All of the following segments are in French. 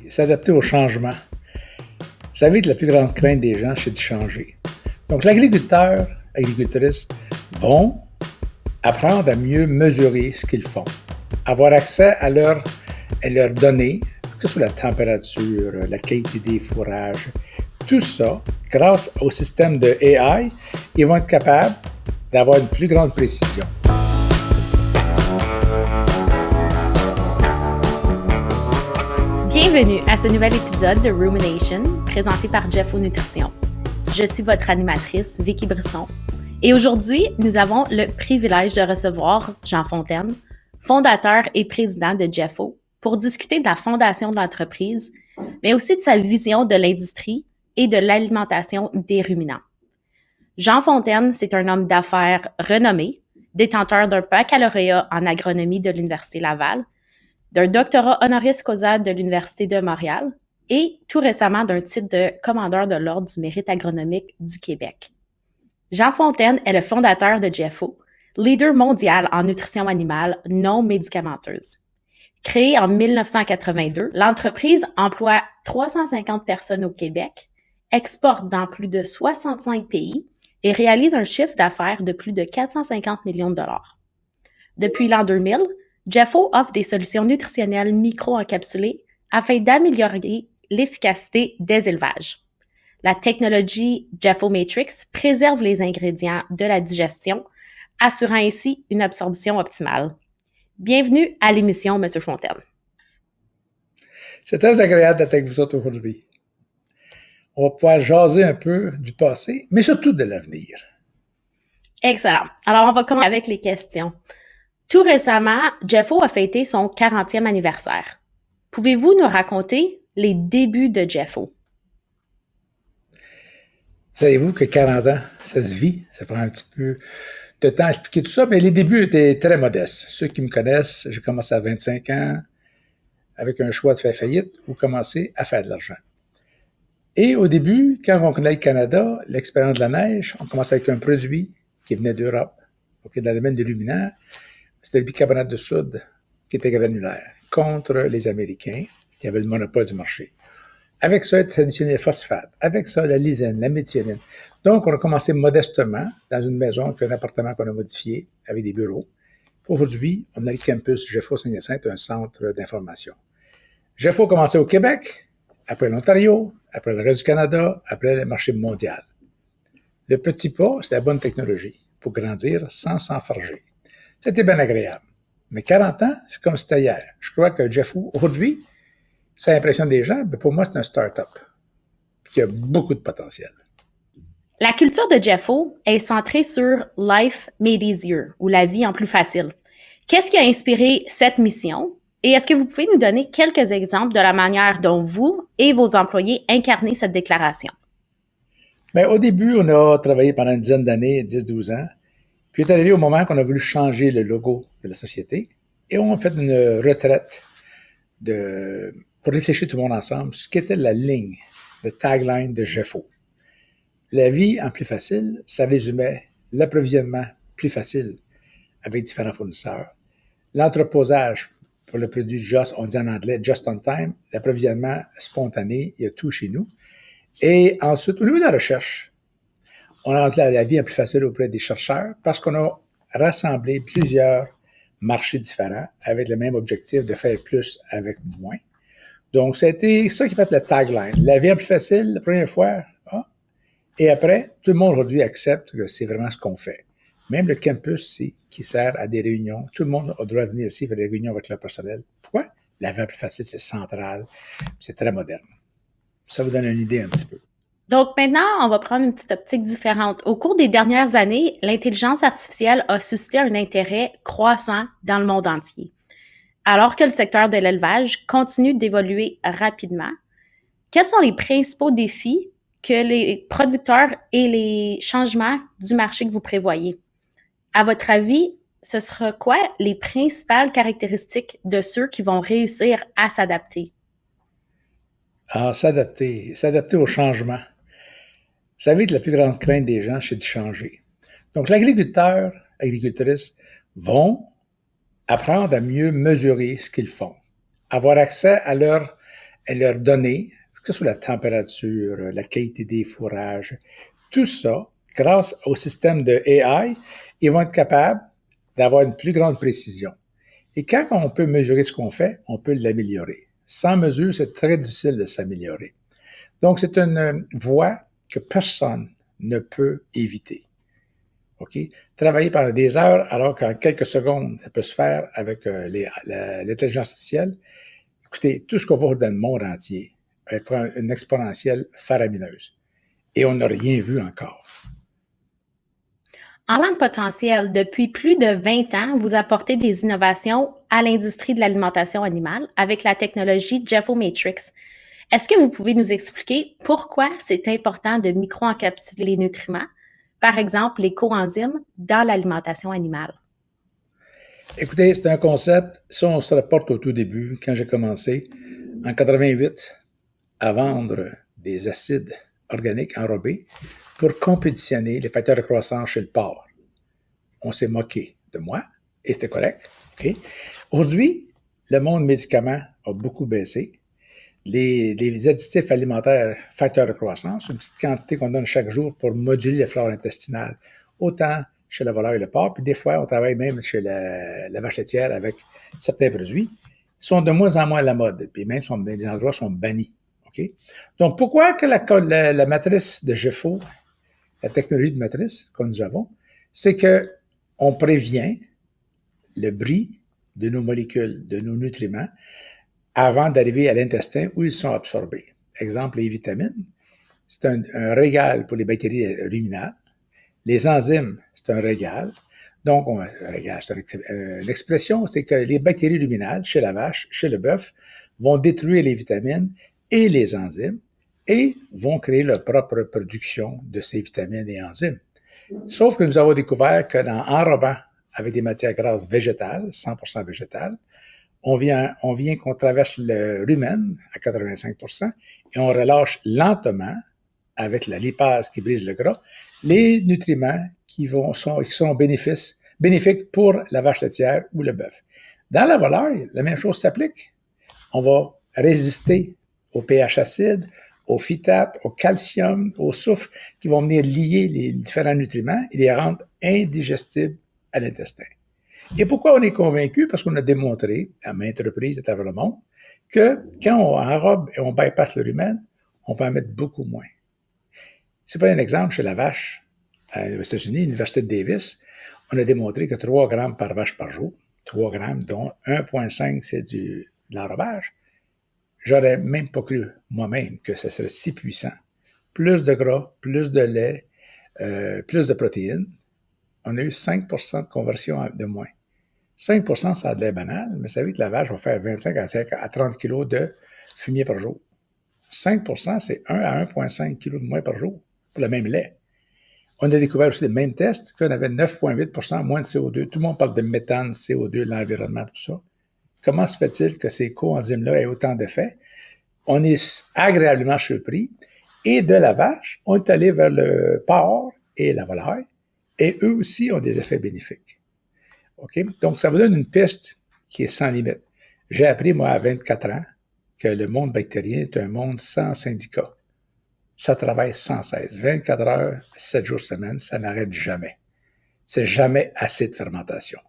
s'adapter au changement. Vous savez que la plus grande crainte des gens, c'est de changer. Donc, l'agriculteur, agricultrice vont apprendre à mieux mesurer ce qu'ils font, avoir accès à leurs données, que ce soit la température, la qualité des fourrages, tout ça, grâce au système de AI, ils vont être capables d'avoir une plus grande précision. Bienvenue à ce nouvel épisode de Rumination, présenté par Jeffo Nutrition. Je suis votre animatrice, Vicky Brisson, et aujourd'hui, nous avons le privilège de recevoir Jean Fontaine, fondateur et président de Jeffo, pour discuter de la fondation de l'entreprise, mais aussi de sa vision de l'industrie et de l'alimentation des ruminants. Jean Fontaine, c'est un homme d'affaires renommé, détenteur d'un baccalauréat en agronomie de l'Université Laval, d'un doctorat honoris causa de l'Université de Montréal et tout récemment d'un titre de commandeur de l'Ordre du mérite agronomique du Québec. Jean Fontaine est le fondateur de Jeffo, leader mondial en nutrition animale non médicamenteuse. Créée en 1982, l'entreprise emploie 350 personnes au Québec, exporte dans plus de 65 pays et réalise un chiffre d'affaires de plus de 450 millions de dollars. Depuis l'an 2000, Jeffo offre des solutions nutritionnelles micro-encapsulées afin d'améliorer l'efficacité des élevages. La technologie Jeffo Matrix préserve les ingrédients de la digestion, assurant ainsi une absorption optimale. Bienvenue à l'émission, M. Fontaine. C'est très agréable d'être avec vous autres aujourd'hui. On va pouvoir jaser un peu du passé, mais surtout de l'avenir. Excellent. Alors, on va commencer avec les questions. Tout récemment, Jeffo a fêté son 40e anniversaire. Pouvez-vous nous raconter les débuts de Jeffo? Savez-vous que 40 ans, ça se vit, ça prend un petit peu de temps à expliquer tout ça, mais les débuts étaient très modestes. Ceux qui me connaissent, j'ai commencé à 25 ans avec un choix de faire faillite ou commencer à faire de l'argent. Et au début, quand on connaît le Canada, l'expérience de la neige, on commençait avec un produit qui venait d'Europe, dans le domaine des ruminants. C'était le bicarbonate de soude qui était granulaire contre les Américains qui avaient le monopole du marché. Avec ça, il s'additionnait le phosphate. Avec ça, la lysine, la méthionine. Donc, on a commencé modestement dans une maison, un appartement qu'on a modifié avec des bureaux. Aujourd'hui, on a le campus Jeffo Saint-Hyacinthe, un centre d'information. Jeffo a commencé au Québec, après l'Ontario, après le reste du Canada, après le marché mondial. Le petit pas, c'est la bonne technologie pour grandir sans s'enfarger. C'était bien agréable. Mais 40 ans, c'est comme c'était hier. Je crois que Jeffo, aujourd'hui, ça impressionne des gens, mais pour moi, c'est un start-up qui a beaucoup de potentiel. La culture de Jeffo est centrée sur Life Made Easier, ou la vie en plus facile. Qu'est-ce qui a inspiré cette mission? Et est-ce que vous pouvez nous donner quelques exemples de la manière dont vous et vos employés incarnez cette déclaration? Bien, au début, on a travaillé pendant une dizaine d'années, 10-12 ans. Puis est arrivé au moment qu'on a voulu changer le logo de la société et on a fait une retraite pour réfléchir tout le monde ensemble sur ce qu'était la ligne, le tagline de Jeffo. La vie en plus facile, ça résumait l'approvisionnement plus facile avec différents fournisseurs, l'entreposage pour le produit just, on dit en anglais just on time, l'approvisionnement spontané, il y a tout chez nous. Et ensuite, au niveau de la recherche, on a rendu la vie un peu plus facile auprès des chercheurs parce qu'on a rassemblé plusieurs marchés différents avec le même objectif de faire plus avec moins. Donc, c'était ça qui fait le tagline. La vie un peu plus facile, la première fois, et après, tout le monde aujourd'hui accepte que c'est vraiment ce qu'on fait. Même le campus qui sert à des réunions, tout le monde a le droit de venir ici faire des réunions avec leur personnel. Pourquoi? La vie un peu plus facile, c'est central, c'est très moderne. Ça vous donne une idée un petit peu. Donc maintenant, on va prendre une petite optique différente. Au cours des dernières années, l'intelligence artificielle a suscité un intérêt croissant dans le monde entier. Alors que le secteur de l'élevage continue d'évoluer rapidement, quels sont les principaux défis que les producteurs et les changements du marché que vous prévoyez? À votre avis, ce sera quoi les principales caractéristiques de ceux qui vont réussir à s'adapter? Alors, s'adapter au changement. Vous savez que la plus grande crainte des gens, c'est de changer. Donc, l'agriculteur, agricultrice vont apprendre à mieux mesurer ce qu'ils font, avoir accès à leurs et leur donner, que ce soit la température, la qualité des fourrages, tout ça, grâce au système de AI, ils vont être capables d'avoir une plus grande précision. Et quand on peut mesurer ce qu'on fait, on peut l'améliorer. Sans mesure, c'est très difficile de s'améliorer. Donc, c'est une voie que personne ne peut éviter. OK? Travailler pendant des heures, alors qu'en quelques secondes, ça peut se faire avec l'intelligence artificielle. Écoutez, tout ce qu'on voit dans le monde entier prend une exponentielle faramineuse. Et on n'a rien vu encore. En langue potentielle, depuis plus de 20 ans, vous apportez des innovations à l'industrie de l'alimentation animale avec la technologie Jeffomatrix. Est-ce que vous pouvez nous expliquer pourquoi c'est important de micro-encapsuler les nutriments, par exemple les coenzymes, dans l'alimentation animale? Écoutez, c'est un concept, ça on se rapporte au tout début, quand j'ai commencé, en 88, à vendre des acides organiques enrobés pour compétitionner les facteurs de croissance chez le porc. On s'est moqué de moi, et c'était correct. Okay? Aujourd'hui, le monde médicament a beaucoup baissé. Les additifs alimentaires facteurs de croissance, une petite quantité qu'on donne chaque jour pour moduler la flore intestinale, autant chez la volaille et le porc, puis des fois, on travaille même chez la vache laitière avec certains produits, sont de moins en moins à la mode, puis même des endroits sont bannis. Okay? Donc, pourquoi que la matrice de Jeffo, la technologie de matrice que nous avons, c'est que on prévient le bris de nos molécules, de nos nutriments, avant d'arriver à l'intestin où ils sont absorbés. Exemple, les vitamines, c'est un régal pour les bactéries ruminales. Les enzymes, c'est un régal. Donc, c'est une expression, c'est que les bactéries ruminales, chez la vache, chez le bœuf, vont détruire les vitamines et les enzymes et vont créer leur propre production de ces vitamines et enzymes. Sauf que nous avons découvert qu'en enrobant avec des matières grasses végétales, 100% végétales, on vient qu'on traverse le rumen à 85% et on relâche lentement, avec la lipase qui brise le gras, les nutriments qui sont bénéfiques pour la vache laitière ou le bœuf. Dans la volaille, la même chose s'applique. On va résister au pH acide, au phytate, au calcium, au soufre, qui vont venir lier les différents nutriments et les rendre indigestibles à l'intestin. Et pourquoi on est convaincu? Parce qu'on a démontré, à maintes reprises à travers le monde, que quand on enrobe et on bypasse le rumen, on peut en mettre beaucoup moins. C'est pas un exemple chez la vache. Aux États-Unis, l'Université de Davis, on a démontré que 3 grammes par vache par jour, 3 grammes, dont 1,5 c'est de l'enrobage, j'aurais même pas cru moi-même que ça serait si puissant. Plus de gras, plus de lait, plus de protéines. On a eu 5% de conversion de moins. 5%, ça a de l'air banal, mais vous savez que la vache va faire 25 à 30 kg de fumier par jour. 5%, c'est 1 à 1,5 kg de moins par jour pour le même lait. On a découvert aussi les mêmes tests qu'on avait 9,8% moins de CO2. Tout le monde parle de méthane, CO2, de l'environnement, tout ça. Comment se fait-il que ces coenzymes-là aient autant d'effets? On est agréablement surpris. Et de la vache, on est allé vers le porc et la volaille, et eux aussi ont des effets bénéfiques. Okay? Donc, ça vous donne une piste qui est sans limite. J'ai appris, moi, à 24 ans, que le monde bactérien est un monde sans syndicat. Ça travaille sans cesse. 24 heures, 7 jours semaine, ça n'arrête jamais. C'est jamais assez de fermentation.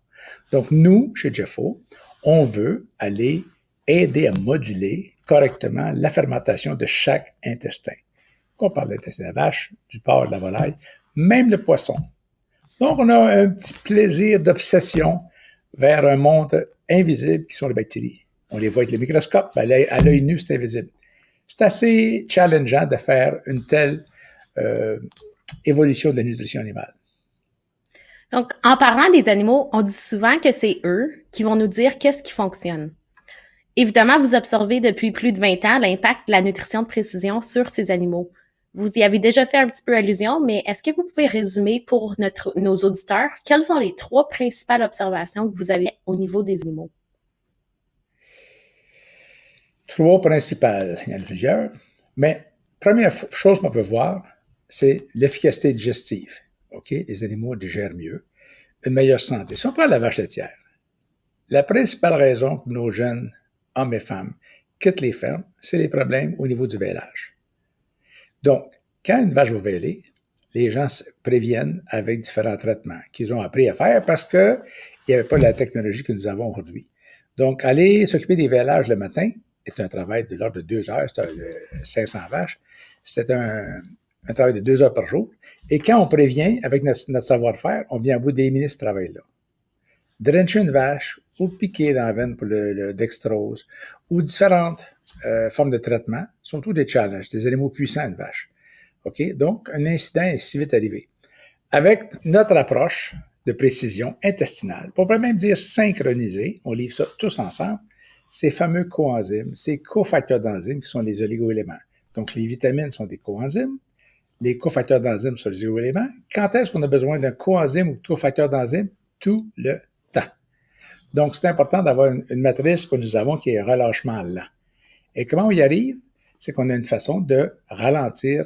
Donc, nous, chez Jeffo, on veut aller aider à moduler correctement la fermentation de chaque intestin. On parle de l'intestin de la vache, du porc, de la volaille, même le poisson. Donc, on a un petit plaisir d'obsession vers un monde invisible qui sont les bactéries. On les voit avec le microscope, à l'œil nu, c'est invisible. C'est assez challengeant de faire une telle évolution de la nutrition animale. Donc, en parlant des animaux, on dit souvent que c'est eux qui vont nous dire qu'est-ce qui fonctionne. Évidemment, vous observez depuis plus de 20 ans l'impact de la nutrition de précision sur ces animaux. Vous y avez déjà fait un petit peu allusion, mais est-ce que vous pouvez résumer pour nos auditeurs quelles sont les 3 principales observations que vous avez au niveau des animaux? 3 principales, il y en a plusieurs, mais première chose qu'on peut voir, c'est l'efficacité digestive. Okay? Les animaux digèrent mieux, une meilleure santé. Si on prend la vache laitière, la principale raison que nos jeunes hommes et femmes quittent les fermes, c'est les problèmes au niveau du vêlage. Donc, quand une vache va vêler, les gens se préviennent avec différents traitements qu'ils ont appris à faire parce qu'il n'y avait pas la technologie que nous avons aujourd'hui. Donc, aller s'occuper des vêlages le matin est un travail de l'ordre de 2 heures, c'est 500 vaches. C'est un travail de 2 heures par jour. Et quand on prévient avec notre savoir-faire, on vient à bout d'éliminer ce travail-là. Drencher une vache ou piquer dans la veine pour le dextrose ou différentes formes de traitement sont tous des challenges, des animaux puissants, une vache. OK? Donc, un incident est si vite arrivé. Avec notre approche de précision intestinale, on pourrait même dire synchronisée, on livre ça tous ensemble, ces fameux coenzymes, ces cofacteurs d'enzymes qui sont les oligoéléments. Donc, les vitamines sont des coenzymes, les cofacteurs d'enzymes sont les oligoéléments. Quand est-ce qu'on a besoin d'un coenzyme ou de cofacteur d'enzyme? Tout le temps. Donc, c'est important d'avoir une matrice que nous avons qui est relâchement lent. Et comment on y arrive? C'est qu'on a une façon de ralentir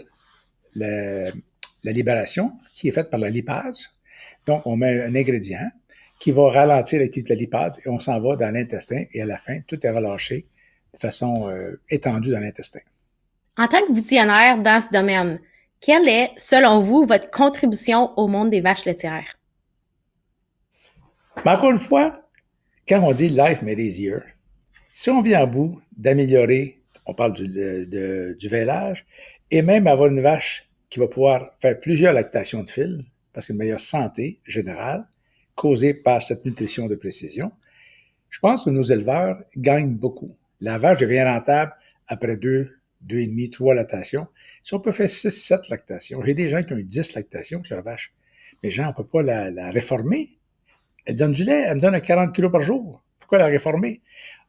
la libération qui est faite par la lipase. Donc, on met un ingrédient qui va ralentir l'activité de la lipase et on s'en va dans l'intestin et à la fin, tout est relâché de façon étendue dans l'intestin. En tant que visionnaire dans ce domaine, quelle est, selon vous, votre contribution au monde des vaches laitières? Mais encore une fois, quand on dit « life made easier », si on vient à bout d'améliorer, on parle du vêlage, et même avoir une vache qui va pouvoir faire plusieurs lactations de fil, parce qu'une meilleure santé générale, causée par cette nutrition de précision, je pense que nos éleveurs gagnent beaucoup. La vache devient rentable après 2,5, 3 lactations. Si on peut faire 6, 7 lactations, j'ai des gens qui ont eu 10 lactations avec leur vache. Mais gens, on ne peut pas la réformer. Elle donne du lait, elle me donne 40 kilos par jour. Pourquoi la réformer?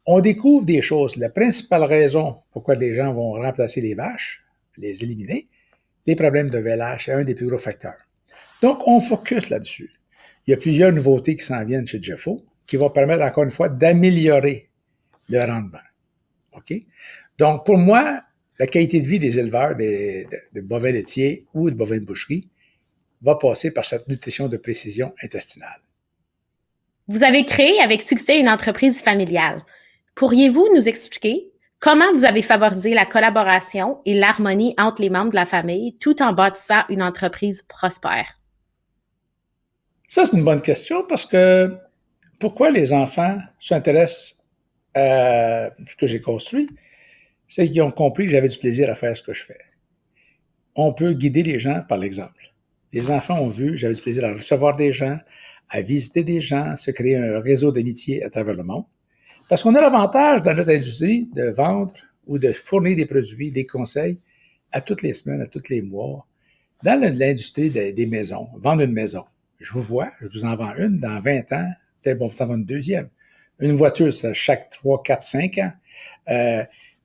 On découvre des choses. La principale raison pourquoi les gens vont remplacer les vaches, les éliminer, les problèmes de vêlage, c'est un des plus gros facteurs. Donc, on focus là-dessus. Il y a plusieurs nouveautés qui s'en viennent chez Jeffo qui vont permettre, encore une fois, d'améliorer le rendement. OK? Donc, pour moi, la qualité de vie des éleveurs de bovins laitiers ou de bovins de boucherie va passer par cette nutrition de précision intestinale. Vous avez créé avec succès une entreprise familiale. Pourriez-vous nous expliquer comment vous avez favorisé la collaboration et l'harmonie entre les membres de la famille tout en bâtissant une entreprise prospère? Ça, c'est une bonne question parce que pourquoi les enfants s'intéressent à ce que j'ai construit, c'est qu'ils ont compris que j'avais du plaisir à faire ce que je fais. On peut guider les gens par l'exemple. Les enfants ont vu, j'avais du plaisir à recevoir des gens, à visiter des gens, se créer un réseau d'amitié à travers le monde. Parce qu'on a l'avantage dans notre industrie de vendre ou de fournir des produits, des conseils à toutes les semaines, à tous les mois. Dans l'industrie des maisons, vendre une maison, je vous vois, je vous en vends une, dans 20 ans, peut-être bon, vous en vendre une deuxième. Une voiture, c'est chaque 3, 4, 5 ans.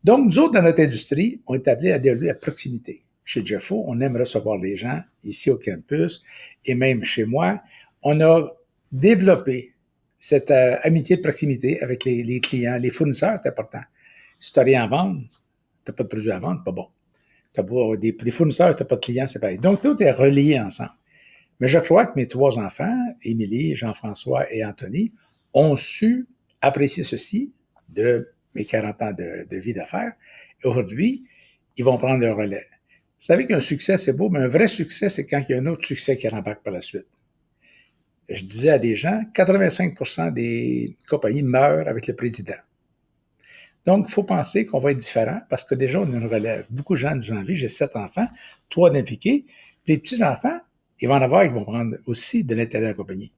Donc, nous autres, dans notre industrie, on est appelés à développer la proximité. Chez Jeffo, on aime recevoir les gens ici au campus et même chez moi. On a développé cette amitié de proximité avec les clients, les fournisseurs, c'est important. Si tu n'as rien à vendre, tu n'as pas de produit à vendre, pas bon. Tu as des fournisseurs, tu n'as pas de clients, c'est pareil. Donc, tout est relié ensemble. Mais je crois que mes 3 enfants, Émilie, Jean-François et Anthony, ont su apprécier ceci de mes 40 ans de vie d'affaires. Et aujourd'hui, ils vont prendre le relais. Vous savez qu'un succès, c'est beau, mais un vrai succès, c'est quand il y a un autre succès qui rembarque par la suite. Je disais à des gens, 85% des compagnies meurent avec le président. Donc, il faut penser qu'on va être différent parce que déjà, on a une relève. Beaucoup de gens nous envient. J'ai 7 enfants, 3 d'impliqués. Les petits-enfants, ils vont en avoir, ils vont prendre aussi de l'intérêt à la compagnie.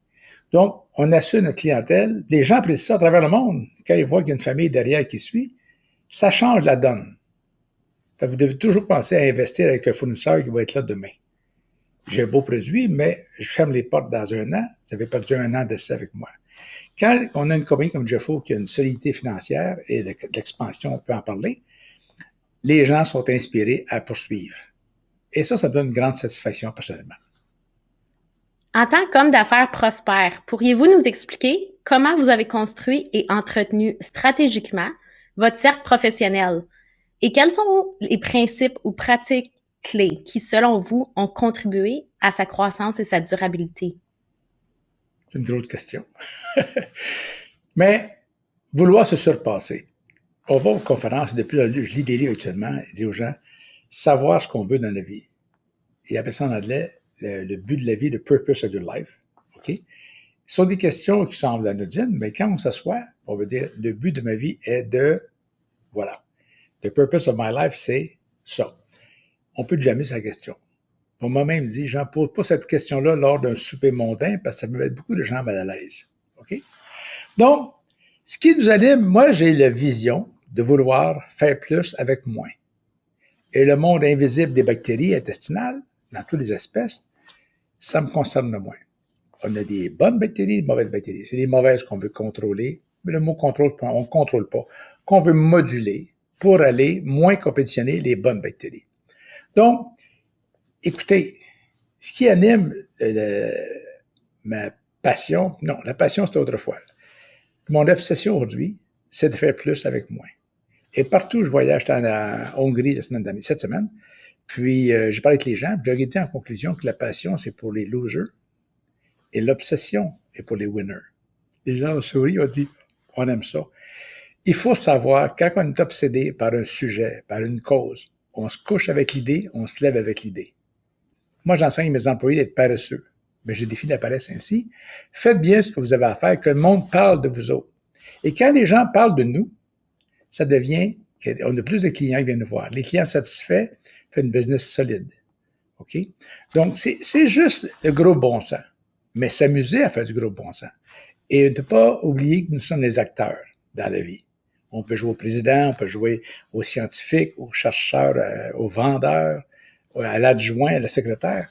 Donc, on assure notre clientèle. Les gens apprécient ça à travers le monde. Quand ils voient qu'il y a une famille derrière qui suit, ça change la donne. Vous devez toujours penser à investir avec un fournisseur qui va être là demain. J'ai un beau produit, mais je ferme les portes dans 1 an. Vous avez perdu 1 an d'essai avec moi. Quand on a une compagnie comme Jeffo qui a une solidité financière et de l'expansion, on peut en parler, les gens sont inspirés à poursuivre. Et ça me donne une grande satisfaction personnellement. En tant qu'homme d'affaires prospère, pourriez-vous nous expliquer comment vous avez construit et entretenu stratégiquement votre cercle professionnel et quels sont les principes ou pratiques clés qui, selon vous, ont contribué à sa croissance et sa durabilité? C'est une drôle de question. Mais vouloir se surpasser. On va aux conférences, depuis je lis des livres actuellement, et dis aux gens, savoir ce qu'on veut dans la vie. Il appelle ça en anglais le but de la vie, the purpose of your life. OK? Ce sont des questions qui semblent anodines, mais quand on s'assoit, on veut dire, le but de ma vie est de, voilà. The purpose of my life, c'est ça. On peut jamais sa question. Moi-même, je dis, j'en pose pas cette question-là lors d'un souper mondain parce que ça me met beaucoup de gens mal à l'aise. OK? Donc, ce qui nous anime, moi, j'ai la vision de vouloir faire plus avec moins. Et le monde invisible des bactéries intestinales, dans toutes les espèces, ça me concerne moins. On a des bonnes bactéries, des mauvaises bactéries. C'est les mauvaises qu'on veut contrôler, mais le mot contrôle, on ne contrôle pas, qu'on veut moduler pour aller moins compétitionner les bonnes bactéries. Donc, écoutez, ce qui anime ma passion, non, la passion, c'était autrefois. Mon obsession aujourd'hui, c'est de faire plus avec moins. Et partout où je voyage, j'étais en Hongrie cette semaine, puis j'ai parlé avec les gens, puis j'ai dit en conclusion que la passion, c'est pour les losers et l'obsession est pour les winners. Les gens ont souri, ont dit, on aime ça. Il faut savoir, quand on est obsédé par un sujet, par une cause, on se couche avec l'idée, on se lève avec l'idée. Moi, j'enseigne à mes employés d'être paresseux. Mais je défie la paresse ainsi. Faites bien ce que vous avez à faire, que le monde parle de vous autres. Et quand les gens parlent de nous, ça devient qu'on a plus de clients qui viennent nous voir. Les clients satisfaits font une business solide. OK? Donc, c'est juste le gros bon sens. Mais s'amuser à faire du gros bon sens. Et ne pas oublier que nous sommes les acteurs dans la vie. On peut jouer au président, on peut jouer aux scientifiques, aux chercheurs, aux vendeurs, à l'adjoint, à la secrétaire.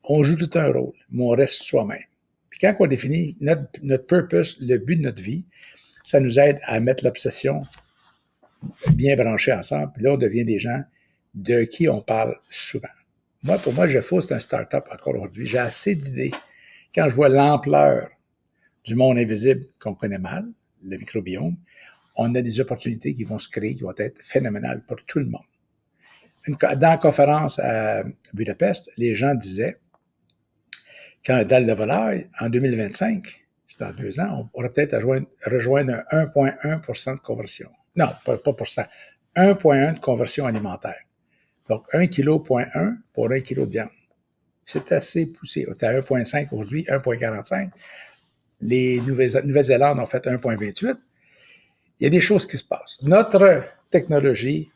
On joue tout un rôle, mais on reste soi-même. Puis quand on définit notre purpose, le but de notre vie, ça nous aide à mettre l'obsession bien branchée ensemble. Puis là, on devient des gens de qui on parle souvent. Moi, pour moi, GEFO, c'est un start-up encore aujourd'hui. J'ai assez d'idées. Quand je vois l'ampleur du monde invisible qu'on connaît mal, le microbiome, on a des opportunités qui vont se créer, qui vont être phénoménales pour tout le monde. Dans la conférence à Budapest, les gens disaient, quand dalle de volaille, en 2025, c'est dans 2 ans, on aurait peut-être à rejoindre un 1,1% de conversion. Non, pas %. 1,1 de conversion alimentaire. Donc, 1,1 kg pour 1 kg de viande. C'est assez poussé. On est à 1,5 aujourd'hui, 1,45. Les Nouvelle-Zélande ont fait 1,28. Il y a des choses qui se passent. Notre technologie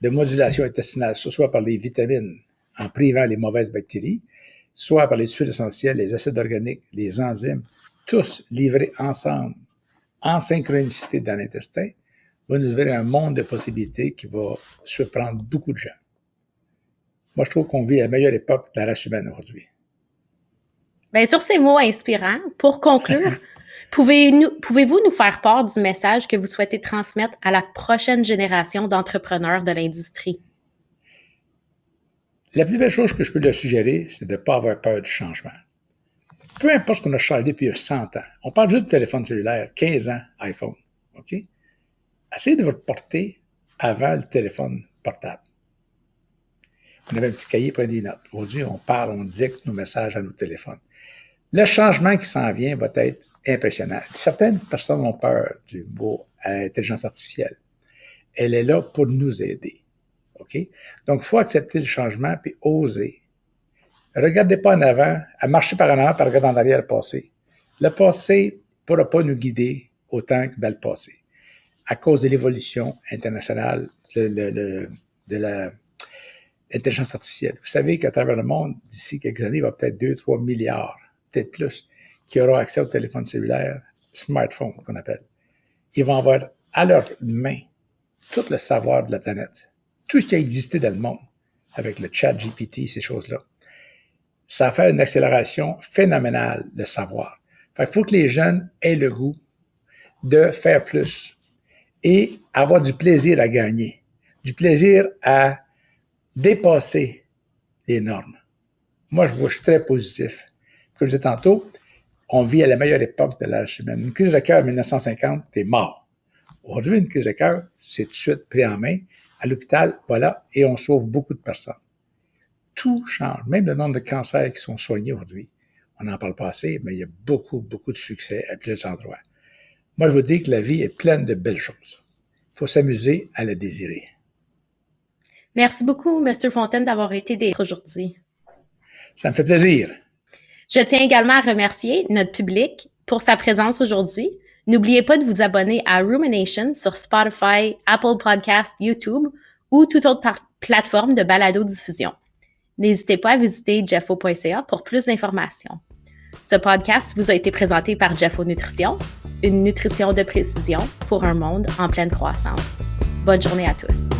de modulation intestinale, soit par les vitamines, en privant les mauvaises bactéries, soit par les huiles essentielles, les acides organiques, les enzymes, tous livrés ensemble, en synchronicité dans l'intestin, va nous ouvrir un monde de possibilités qui va surprendre beaucoup de gens. Moi, je trouve qu'on vit à la meilleure époque de la race humaine aujourd'hui. Bien, sur ces mots inspirants, pour conclure, pouvez-vous nous faire part du message que vous souhaitez transmettre à la prochaine génération d'entrepreneurs de l'industrie? La plus belle chose que je peux leur suggérer, c'est de ne pas avoir peur du changement. Peu importe ce qu'on a changé depuis 100 ans. On parle juste de téléphone cellulaire, 15 ans, iPhone. OK? Essayez de vous porter avant le téléphone portable. On avait un petit cahier, prenez des notes. Aujourd'hui, on parle, on dicte nos messages à nos téléphones. Le changement qui s'en vient va être impressionnant. Certaines personnes ont peur du mot intelligence artificielle. Elle est là pour nous aider. OK? Donc, il faut accepter le changement puis oser. Regardez pas en avant, à marcher par en avant, puis regarder en arrière le passé. Le passé ne pourra pas nous guider autant que dans le passé. À cause de l'évolution internationale de l'intelligence artificielle. Vous savez qu'à travers le monde, d'ici quelques années, il va y avoir peut-être 2-3 milliards, peut-être plus, qui auront accès au téléphone cellulaire, smartphone qu'on appelle. Ils vont avoir à leur main tout le savoir de la planète, tout ce qui a existé dans le monde, avec le chat GPT, ces choses-là. Ça va faire une accélération phénoménale de savoir. Fait qu'il faut que les jeunes aient le goût de faire plus et avoir du plaisir à gagner, du plaisir à dépasser les normes. Moi, je suis très positif. Comme je disais tantôt, on vit à la meilleure époque de l'âge humain. Une crise de cœur en 1950, t'es mort. Aujourd'hui, une crise de cœur, c'est tout de suite pris en main. À l'hôpital, voilà, et on sauve beaucoup de personnes. Tout change. Même le nombre de cancers qui sont soignés aujourd'hui. On n'en parle pas assez, mais il y a beaucoup, beaucoup de succès à plusieurs endroits. Moi, je vous dis que la vie est pleine de belles choses. Il faut s'amuser à la désirer. Merci beaucoup, M. Fontaine, d'avoir été des aujourd'hui. Ça me fait plaisir. Je tiens également à remercier notre public pour sa présence aujourd'hui. N'oubliez pas de vous abonner à Rumination sur Spotify, Apple Podcasts, YouTube ou toute autre plateforme de balado-diffusion. N'hésitez pas à visiter jeffo.ca pour plus d'informations. Ce podcast vous a été présenté par Jeffo Nutrition, une nutrition de précision pour un monde en pleine croissance. Bonne journée à tous.